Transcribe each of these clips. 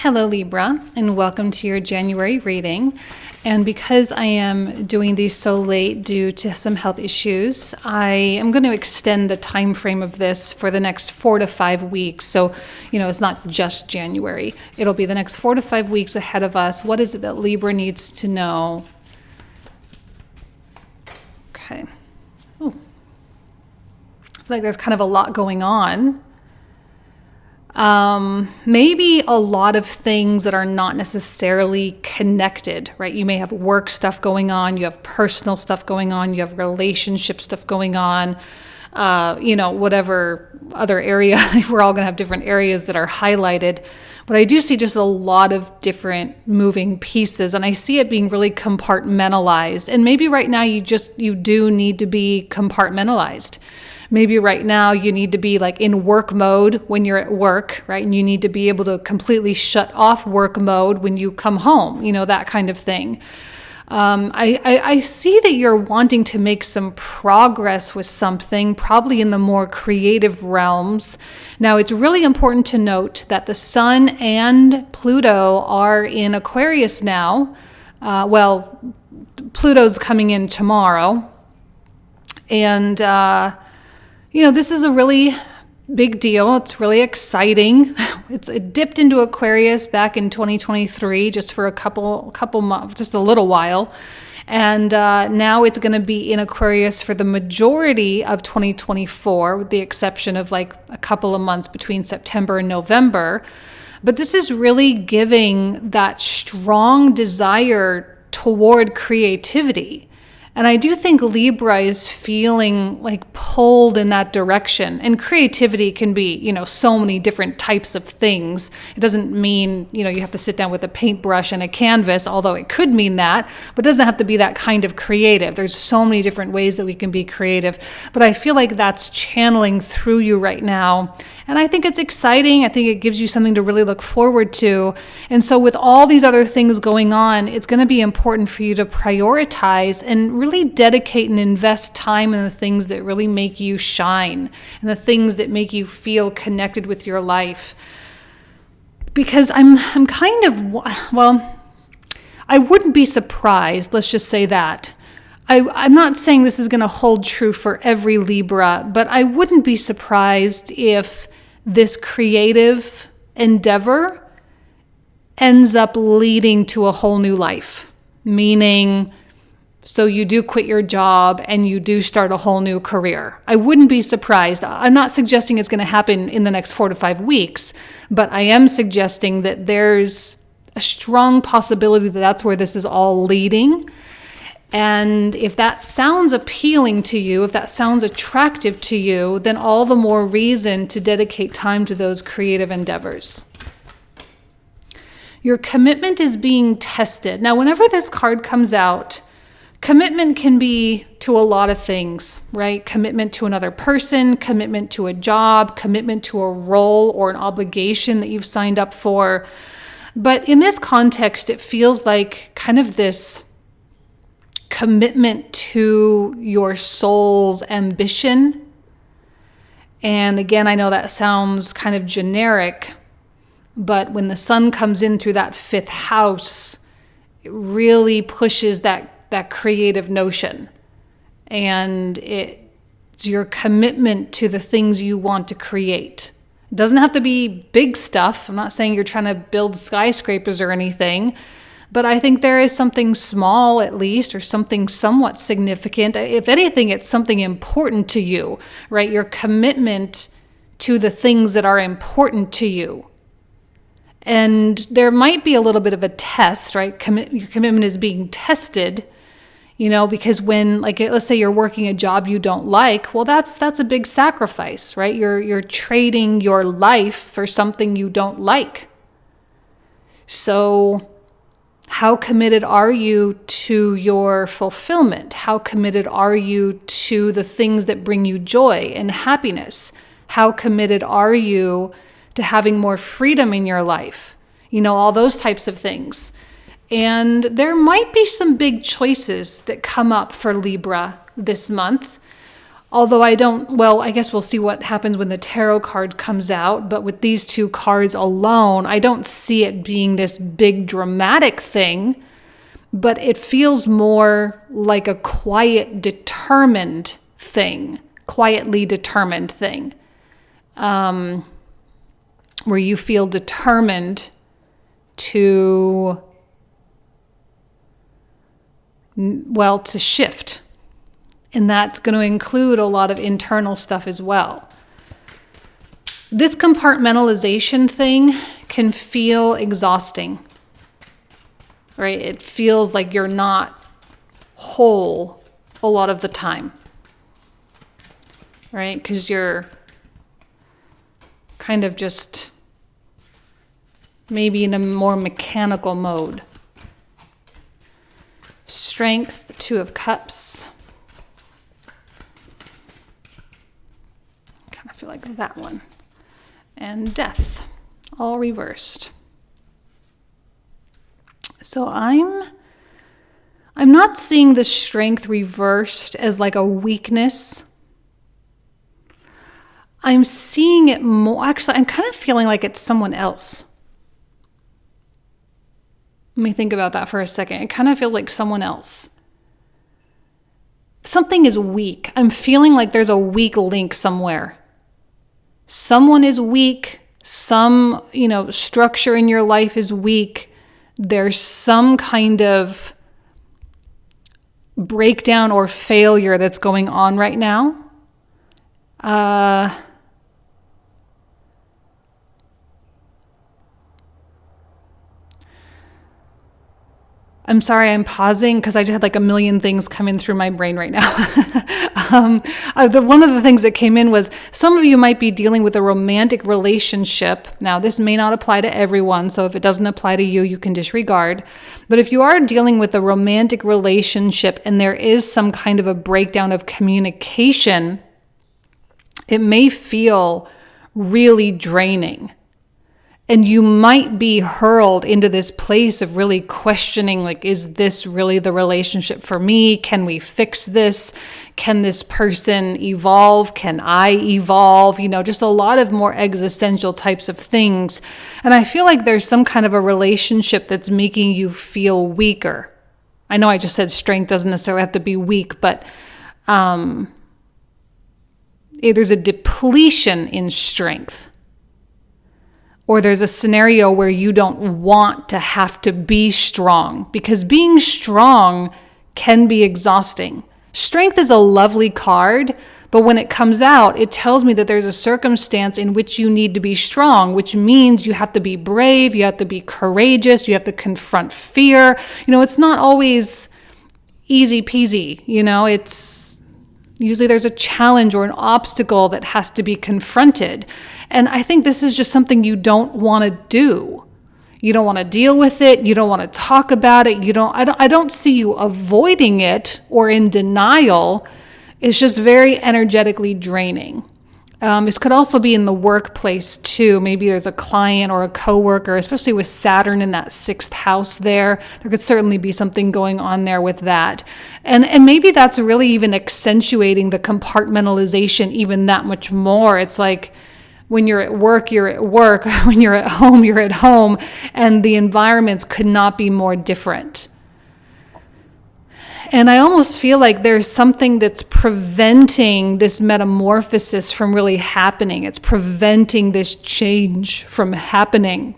Hello Libra, and welcome to your January reading. And because I am doing these so late due to some health issues, I am going to extend the time frame of this for the next 4 to 5 weeks. So, it's not just January. It'll be the next 4 to 5 weeks ahead of us. What is it that Libra needs to know? Okay. Oh. I feel like there's kind of a lot going on. Maybe a lot of things that are not necessarily connected, right? You may have work stuff going on, you have personal stuff going on, you have relationship stuff going on, whatever other area. We're all going to have different areas that are highlighted. But I do see just a lot of different moving pieces, and I see it being really compartmentalized. And maybe right now you do need to be compartmentalized. Maybe right now you need to be like in work mode when you're at work, right? And you need to be able to completely shut off work mode when you come home, that kind of thing. I see that you're wanting to make some progress with something, probably in the more creative realms. Now, it's really important to note that the Sun and Pluto are in Aquarius now. Pluto's coming in tomorrow. And, this is a really big deal. It's really exciting. It dipped into Aquarius back in 2023, just for a couple months, just a little while. And now it's going to be in Aquarius for the majority of 2024, with the exception of like a couple of months between September and November. But this is really giving that strong desire toward creativity. And I do think Libra is feeling like pulled in that direction. And creativity can be, so many different types of things. It doesn't mean, you have to sit down with a paintbrush and a canvas, although it could mean that, but it doesn't have to be that kind of creative. There's so many different ways that we can be creative. But I feel like that's channeling through you right now. And I think it's exciting. I think it gives you something to really look forward to. And so with all these other things going on, it's going to be important for you to prioritize and really dedicate and invest time in the things that really make you shine and the things that make you feel connected with your life. Because I'm kind of, I wouldn't be surprised, let's just say that. I'm not saying this is going to hold true for every Libra, but I wouldn't be surprised if this creative endeavor ends up leading to a whole new life. Meaning, so you do quit your job and you do start a whole new career. I wouldn't be surprised. I'm not suggesting it's going to happen in the next 4 to 5 weeks, but I am suggesting that there's a strong possibility that that's where this is all leading. And if that sounds appealing to you, if that sounds attractive to you, then all the more reason to dedicate time to those creative endeavors. Your commitment is being tested. Now, whenever this card comes out, commitment can be to a lot of things, right? Commitment to another person, commitment to a job, commitment to a role or an obligation that you've signed up for. But in this context, it feels like kind of this commitment to your soul's ambition. And again, I know that sounds kind of generic, but when the Sun comes in through that 5th house, it really pushes that creative notion. And it's your commitment to the things you want to create. It doesn't have to be big stuff. I'm not saying you're trying to build skyscrapers or anything, but I think there is something small at least, or something somewhat significant. If anything, it's something important to you, right? Your commitment to the things that are important to you. And there might be a little bit of a test, right? Your commitment is being tested, because when, like, let's say you're working a job you don't like, well, that's a big sacrifice, right? You're trading your life for something you don't like. So how committed are you to your fulfillment? How committed are you to the things that bring you joy and happiness? How committed are you to having more freedom in your life? All those types of things. And there might be some big choices that come up for Libra this month. Although I guess we'll see what happens when the tarot card comes out. But with these two cards alone, I don't see it being this big dramatic thing, but it feels more like a quietly determined thing, where you feel determined to shift. And that's going to include a lot of internal stuff as well. This compartmentalization thing can feel exhausting, right? It feels like you're not whole a lot of the time, right? Because you're kind of just maybe in a more mechanical mode. Strength, Two of Cups. Kind of feel like that one. And Death, all reversed. So I'm not seeing the Strength reversed as like a weakness. I'm seeing it more, actually, I'm kind of feeling like it's someone else. Let me think about that for a second. It kind of feels like someone else. Something is weak. I'm feeling like there's a weak link somewhere. Someone is weak. Some, structure in your life is weak. There's some kind of breakdown or failure that's going on right now. I'm sorry, I'm pausing because I just had like a million things coming through my brain right now. One of the things that came in was some of you might be dealing with a romantic relationship. Now, this may not apply to everyone, so if it doesn't apply to you, you can disregard. But if you are dealing with a romantic relationship and there is some kind of a breakdown of communication, it may feel really draining. And you might be hurled into this place of really questioning, like, is this really the relationship for me? Can we fix this? Can this person evolve? Can I evolve? Just a lot of more existential types of things. And I feel like there's some kind of a relationship that's making you feel weaker. I know I just said strength doesn't necessarily have to be weak, but there's a depletion in strength. Or there's a scenario where you don't want to have to be strong, because being strong can be exhausting. Strength is a lovely card, but when it comes out, it tells me that there's a circumstance in which you need to be strong, which means you have to be brave, you have to be courageous, you have to confront fear. It's not always easy peasy, it's usually there's a challenge or an obstacle that has to be confronted. And I think this is just something you don't want to do. You don't want to deal with it. You don't want to talk about it. I don't see you avoiding it or in denial. It's just very energetically draining. This could also be in the workplace too. Maybe there's a client or a coworker, especially with Saturn in that 6th house there. There could certainly be something going on there with that. And maybe that's really even accentuating the compartmentalization even that much more. It's like, when you're at work, you're at work. When you're at home, you're at home. And the environments could not be more different. And I almost feel like there's something that's preventing this metamorphosis from really happening. It's preventing this change from happening.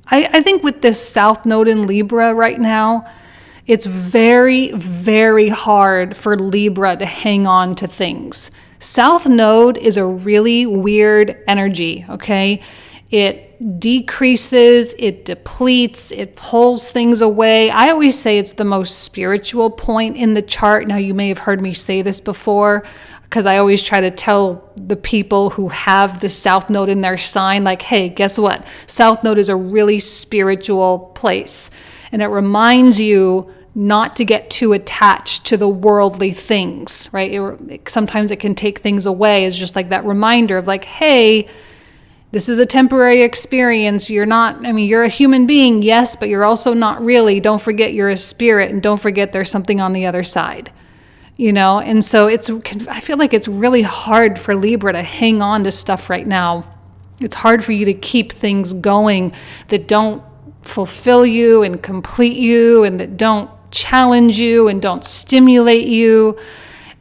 I think with this South Node in Libra right now, it's very, very hard for Libra to hang on to things. South Node is a really weird energy, okay? It decreases, it depletes, it pulls things away. I always say it's the most spiritual point in the chart. Now, you may have heard me say this before, because I always try to tell the people who have the South Node in their sign, like, hey, guess what? South Node is a really spiritual place. And it reminds you not to get too attached to the worldly things, right? Sometimes it can take things away. It's just like that reminder of like, hey, this is a temporary experience. You're a human being, yes, but you're also not really. Don't forget you're a spirit, and don't forget there's something on the other side. And so I feel like it's really hard for Libra to hang on to stuff right now. It's hard for you to keep things going that don't fulfill you and complete you and that don't challenge you and don't stimulate you.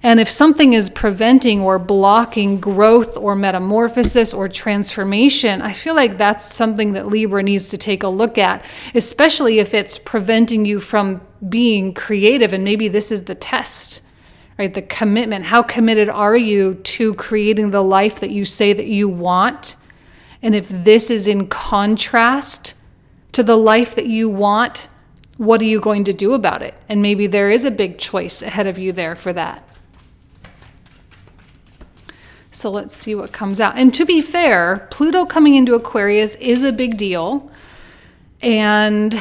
And if something is preventing or blocking growth or metamorphosis or transformation, I feel like that's something that Libra needs to take a look at, especially if it's preventing you from being creative. And maybe this is the test, right? The commitment. How committed are you to creating the life that you say that you want? And if this is in contrast to the life that you want, what are you going to do about it? And maybe there is a big choice ahead of you there for that. So let's see what comes out. And to be fair, Pluto coming into Aquarius is a big deal. And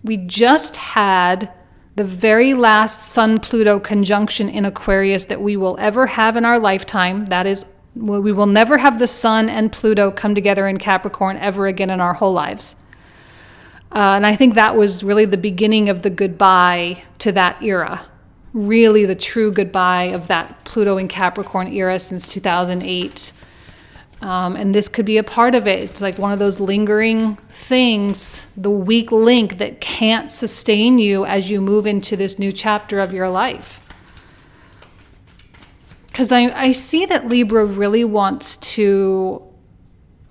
we just had the very last Sun-Pluto conjunction in Aquarius that we will ever have in our lifetime. That is, we will never have the Sun and Pluto come together in Capricorn ever again in our whole lives. And I think that was really the beginning of the goodbye to that era. Really the true goodbye of that Pluto in Capricorn era since 2008. And this could be a part of it. It's like one of those lingering things, the weak link that can't sustain you as you move into this new chapter of your life. Because I see that Libra really wants to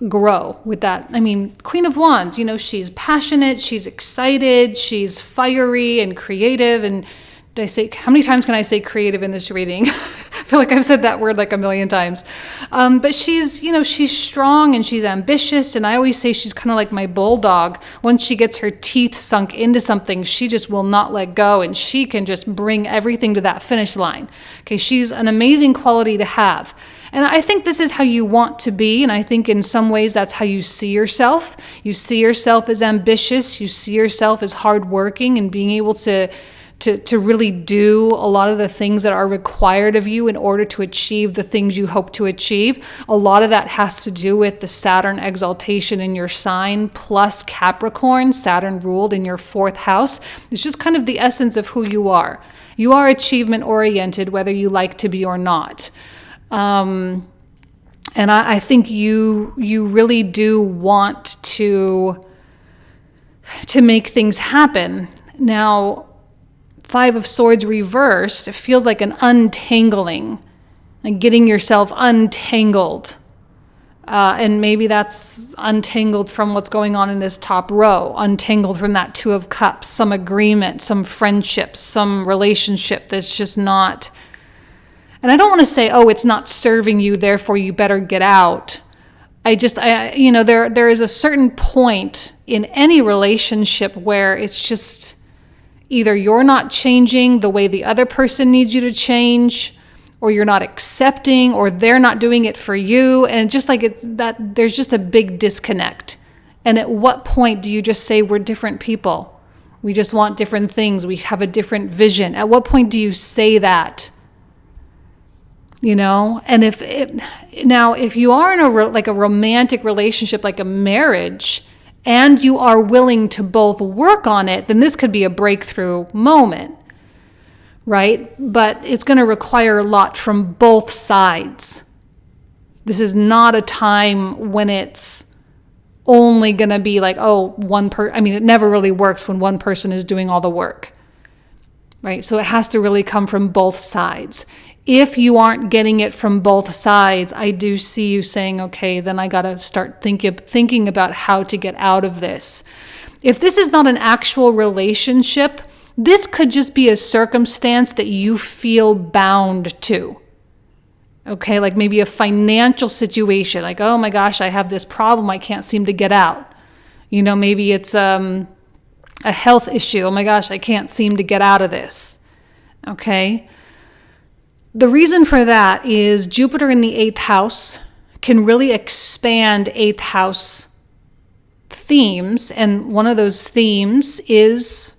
grow with that. I mean, Queen of Wands, she's passionate, she's excited, she's fiery and creative. And did I say, how many times can I say creative in this reading? I feel like I've said that word like a million times. But she's strong and she's ambitious. And I always say she's kind of like my bulldog. Once she gets her teeth sunk into something, she just will not let go. And she can just bring everything to that finish line. Okay, she's an amazing quality to have. And I think this is how you want to be. And I think in some ways that's how you see yourself. You see yourself as ambitious. You see yourself as hardworking and being able to really do a lot of the things that are required of you in order to achieve the things you hope to achieve. A lot of that has to do with the Saturn exaltation in your sign plus Capricorn, Saturn ruled in your 4th house. It's just kind of the essence of who you are. You are achievement oriented, whether you like to be or not. And I think you really do want to make things happen. Now, 5 of Swords reversed, it feels like an untangling, like getting yourself untangled. And maybe that's untangled from what's going on in this top row, untangled from that 2 of Cups, some agreement, some friendship, some relationship that's just not. And I don't want to say, oh, it's not serving you, therefore you better get out. There is a certain point in any relationship where it's just either you're not changing the way the other person needs you to change, or you're not accepting, or they're not doing it for you. And just like it's that, there's just a big disconnect. And at what point do you just say we're different people? We just want different things. We have a different vision. At what point do you say that? And if you are in a romantic relationship, like a marriage, and you are willing to both work on it, then this could be a breakthrough moment, right? But it's going to require a lot from both sides. This is not a time when it's only going to be like, it never really works when one person is doing all the work, right? So it has to really come from both sides. If you aren't getting it from both sides, I do see you saying, okay, then I got to start thinking about how to get out of this. If this is not an actual relationship, this could just be a circumstance that you feel bound to. Okay, like maybe a financial situation, like, oh my gosh, I have this problem I can't seem to get out. Maybe it's a health issue. Oh my gosh, I can't seem to get out of this. Okay. The reason for that is Jupiter in the 8th house can really expand 8th house themes. And one of those themes is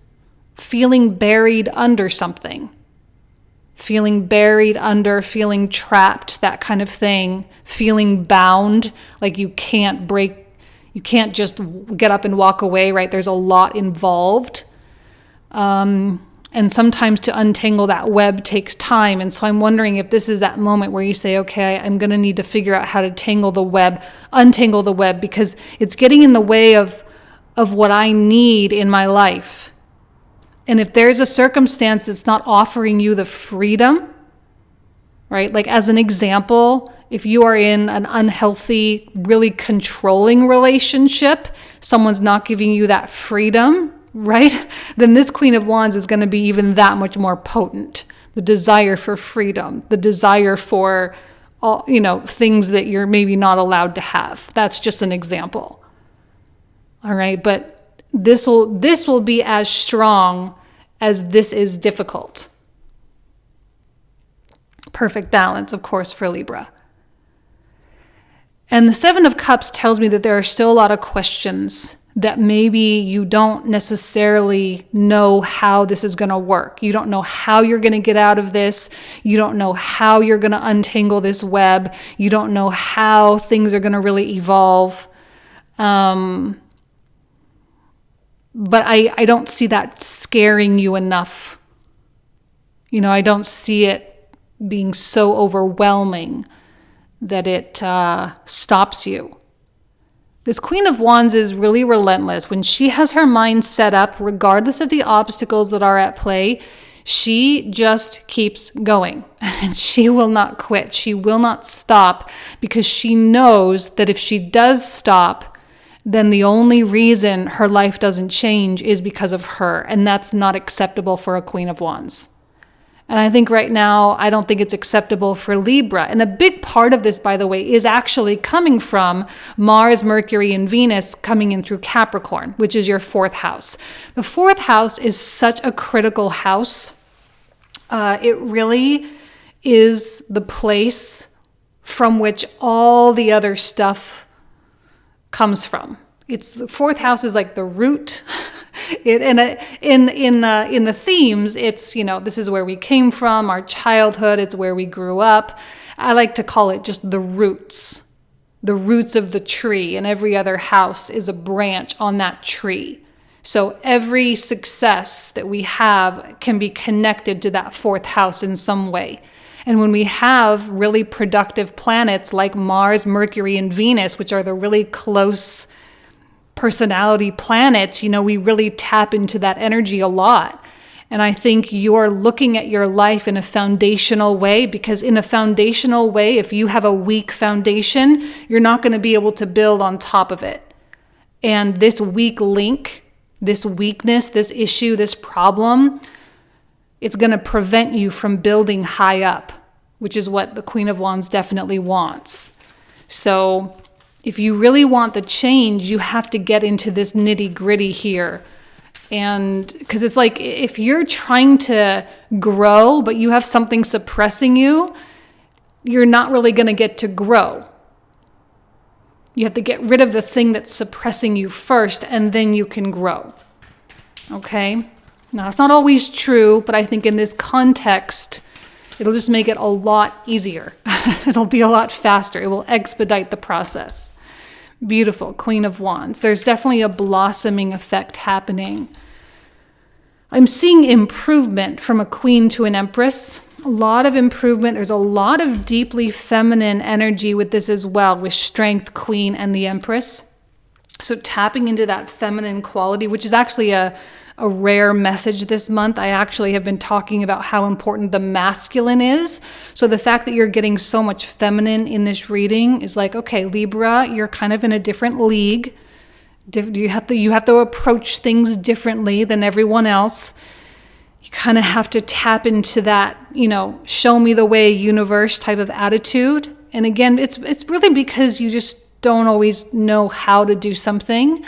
feeling buried under something. Feeling buried under, feeling trapped, that kind of thing. Feeling bound, like you can't just get up and walk away, right? There's a lot involved. And sometimes to untangle that web takes time. And so I'm wondering if this is that moment where you say, okay, I'm going to need to figure out how to untangle the web, because it's getting in the way of what I need in my life. And if there's a circumstance that's not offering you the freedom, right? Like as an example, if you are in an unhealthy, really controlling relationship, someone's not giving you that freedom, right? Then this Queen of Wands is going to be even that much more potent. The desire for freedom, the desire for all, things that you're maybe not allowed to have. That's just an example. All right, but this will be as strong as this is difficult. Perfect balance, of course, for Libra. And the Seven of Cups tells me that there are still a lot of questions that maybe you don't necessarily know how this is going to work. You don't know how you're going to get out of this. You don't know how you're going to untangle this web. You don't know how things are going to really evolve. But I don't see that scaring you enough. I don't see it being so overwhelming that it stops you. This Queen of Wands is really relentless. When she has her mind set up, regardless of the obstacles that are at play, she just keeps going. And she will not quit. She will not stop, because she knows that if she does stop, then the only reason her life doesn't change is because of her. And that's not acceptable for a Queen of Wands. And I think right now, I don't think it's acceptable for Libra. And a big part of this, by the way, is actually coming from Mars, Mercury, and Venus coming in through Capricorn, which is your fourth house. The fourth house is such a critical house. It really is the place from which all the other stuff comes from. It's the fourth house is like the root. In the themes, it's, this is where we came from, our childhood, it's where we grew up. I like to call it just the roots of the tree, and every other house is a branch on that tree. So every success that we have can be connected to that fourth house in some way. And when we have really productive planets like Mars, Mercury, and Venus, which are the really close personality planets, we really tap into that energy a lot. And I think you're looking at your life in a foundational way, because in a foundational way, if you have a weak foundation, you're not going to be able to build on top of it. And this weak link, this weakness, this issue, this problem, it's going to prevent you from building high up, which is what the Queen of Wands definitely wants. So if you really want the change, you have to get into this nitty gritty here. And because it's like, if you're trying to grow, but you have something suppressing you, you're not really going to get to grow. You have to get rid of the thing that's suppressing you first, and then you can grow. Okay? Now, it's not always true, but I think in this context, it'll just make it a lot easier. It'll be a lot faster. It will expedite the process. Beautiful, Queen of Wands. There's definitely a blossoming effect happening. I'm seeing improvement from a queen to an empress. A lot of improvement. There's a lot of deeply feminine energy with this as well, with strength, queen, and the empress. So tapping into that feminine quality, which is actually a rare message this month. I actually have been talking about how important the masculine is. So the fact that you're getting so much feminine in this reading is like, okay, Libra, you're kind of in a different league. You have to approach things differently than everyone else. You kind of have to tap into that, show me the way universe type of attitude. And again, it's really because you just don't always know how to do something.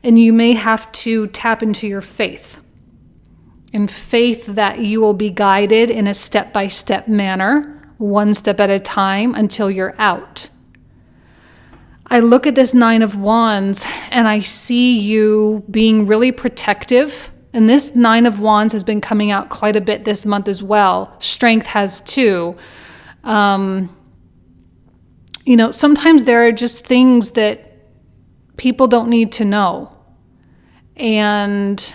And you may have to tap into your faith. And faith that you will be guided in a step-by-step manner, one step at a time, until you're out. I look at this Nine of Wands and I see you being really protective. And this Nine of Wands has been coming out quite a bit this month as well. Strength has too. Sometimes there are just things that people don't need to know. And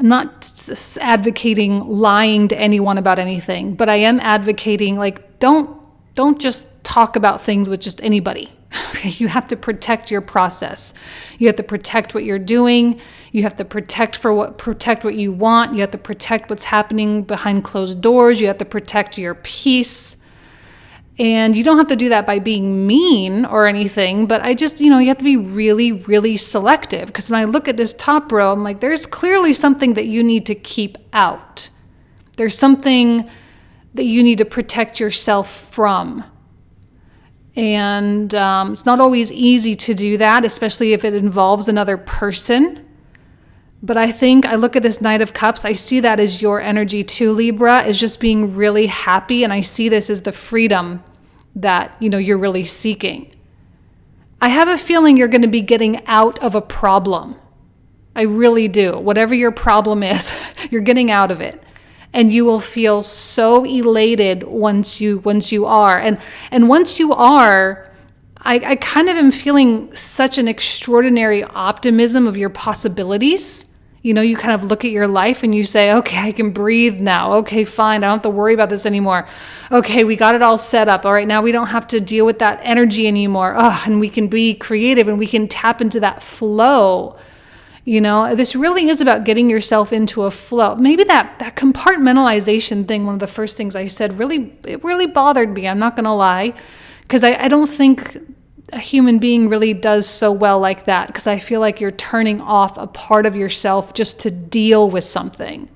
I'm not advocating lying to anyone about anything, but I am advocating, like, don't just talk about things with just anybody. You have to protect your process. You have to protect what you're doing. You have to protect what you want. You have to protect what's happening behind closed doors. You have to protect your peace. And you don't have to do that by being mean or anything, but I just, you have to be really, really selective. Because when I look at this top row, I'm like, there's clearly something that you need to keep out. There's something that you need to protect yourself from. And it's not always easy to do that, especially if it involves another person. But I think I look at this Knight of Cups, I see that as your energy too, Libra, is just being really happy. And I see this as the freedom that, you're really seeking. I have a feeling you're going to be getting out of a problem. I really do. Whatever your problem is, you're getting out of it. And you will feel so elated once you are. And once you are, I kind of am feeling such an extraordinary optimism of your possibilities. You kind of look at your life and you say, okay, I can breathe now. Okay, fine. I don't have to worry about this anymore. Okay, we got it all set up. All right, now we don't have to deal with that energy anymore. And we can be creative and we can tap into that flow. This really is about getting yourself into a flow. Maybe that compartmentalization thing, one of the first things I said, it really bothered me. I'm not going to lie, because I don't think a human being really does so well like that, because I feel like you're turning off a part of yourself just to deal with something.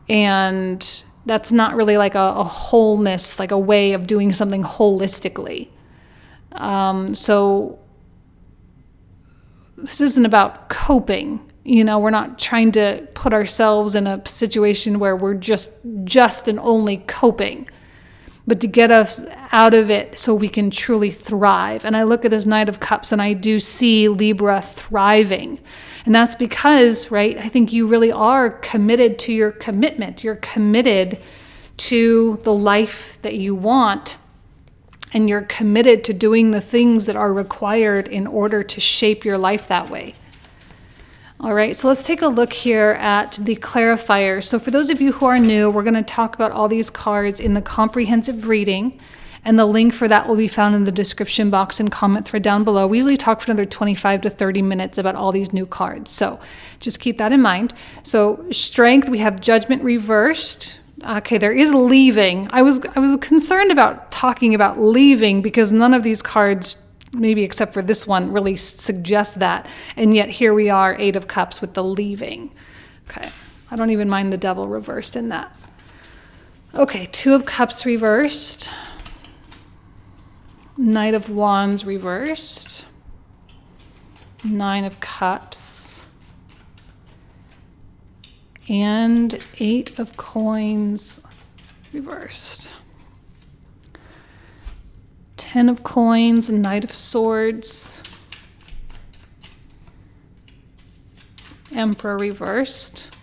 And that's not really like a wholeness, like a way of doing something holistically. So this isn't about coping. We're not trying to put ourselves in a situation where we're just and only coping, but to get us out of it so we can truly thrive. And I look at this Knight of Cups and I do see Libra thriving. And that's because, right, I think you really are committed to your commitment. You're committed to the life that you want. And you're committed to doing the things that are required in order to shape your life that way. All right, so let's take a look here at the clarifiers. So for those of you who are new, we're going to talk about all these cards in the comprehensive reading. And the link for that will be found in the description box and comment thread down below. We usually talk for another 25 to 30 minutes about all these new cards. So just keep that in mind. So strength, we have judgment reversed. Okay, there is leaving. I was concerned about talking about leaving because none of these cards, maybe except for this one, really suggest that. And yet here we are, 8 of Cups with the leaving. Okay, I don't even mind the Devil reversed in that. Okay, 2 of Cups reversed. Knight of Wands reversed. 9 of Cups. And 8 of Coins reversed. 10 of Coins, Knight of Swords. Emperor reversed.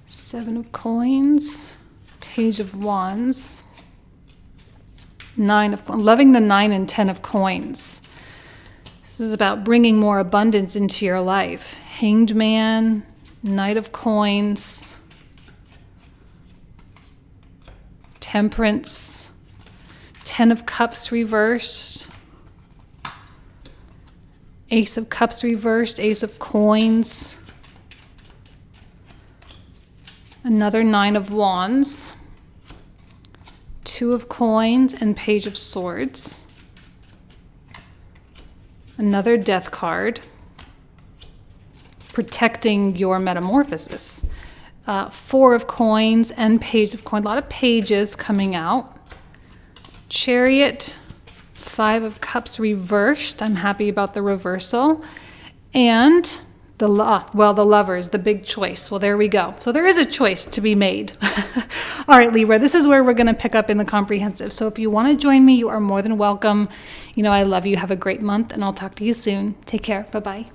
7 of Coins. Page of Wands. 9 of loving the 9 and 10 of Coins. This is about bringing more abundance into your life. Hanged Man, Knight of Coins, Temperance, 10 of Cups reversed, Ace of Cups reversed, Ace of Coins, another 9 of Wands, 2 of Coins, and Page of Swords. Another Death card, protecting your metamorphosis. 4 of Coins and Page of Coins. A lot of pages coming out. Chariot, 5 of Cups reversed. I'm happy about the reversal. And the Lovers, the big choice. Well, there we go. So there is a choice to be made. All right, Libra, this is where we're going to pick up in the comprehensive. So if you want to join me, you are more than welcome. I love you. Have a great month, and I'll talk to you soon. Take care. Bye-bye.